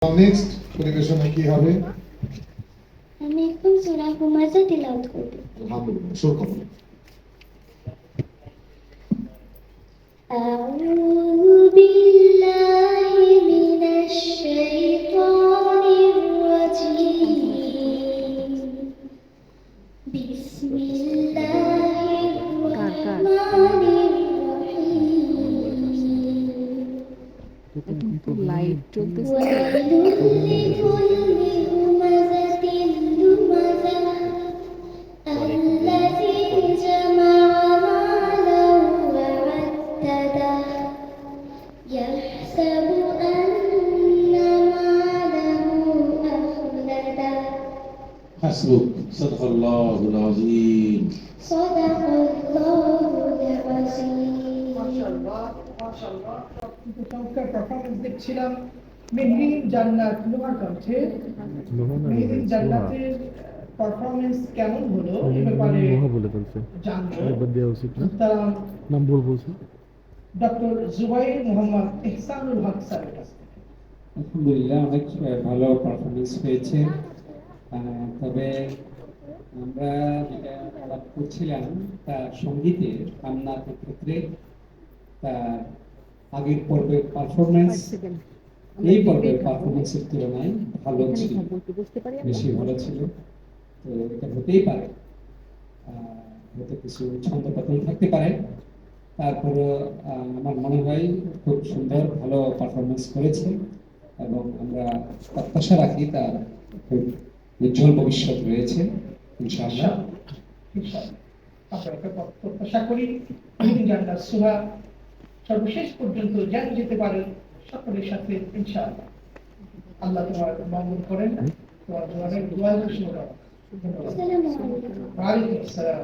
Next পরিবেশনা কি হবে? আমি এখন সূরা হুমাযা তিলাওয়াত করব। আলহামদুলিল্লাহ, শুরু করুন। আউযু বিল্লাহি মিনাশ শাইতানির রাজীম। বিসমিল্লাহির রহমানির রহিম। লাইট চলতেছে। ওয়াইলুল লিকুল্লি হুমাযাতিন লুমাযা আল্লাযী জামা'a মালান ওয়া আদ্দাদাহ ইয়াহসাবু আন্না মালাহু আখলাদাহ। হাসবুক, সাদাকাল্লাহুল আযীম। সাদাকাল্লাহুল আযীম। মাশাআল্লাহ মাশাআল্লাহ, কিন্তু চমৎকার পারফরমেন্স দেখছিলাম মেহরিন জান্নাত লোহার কণ্ঠে। মেহরিন জান্নাতের পারফরমেন্স কেমন হলো এ ব্যাপারে জানবো। তার নাম বলছি ডক্টর জুবাইর মোহাম্মদ ইহসানুল হক স্যারের কাছে। আলহামদুলিল্লাহ, অনেক ভালো পারফরমেন্স হয়েছে। তবে আমরা যেটা আলাপ করছিলাম তার সঙ্গীতের কান্নাতের ক্ষেত্রে তার আগের পর্বের পারফরমেন্স এই পর্বের পারফরমেন্সের তুলনায় ভালো ছিল, বেশি ভালো ছিল। তো এটা হতেই পারে, হয়তো কিছু ছন্দপতন থাকতে পারে, তারপরে আমার মনে হয় খুব সুন্দর ভালো পারফরমেন্স করেছে এবং আমরা প্রত্যাশা রাখি তার খুব উজ্জ্বল ভবিষ্যৎ রয়েছে ইনশাআল্লাহ। আপনাকে প্রত্যাশা করি মেহরিন জান্নাত সুরা সর্বশেষ পর্যন্ত যেন যেতে পারেন সকলের সাথে ইনশাআল্লাহ। আল্লাহ তোমার মঙ্গল করেন, তোমার জবানের দোয়া শুনে দাও। আসসালামু আলাইকুম। ওয়া আলাইকুম আসসালাম।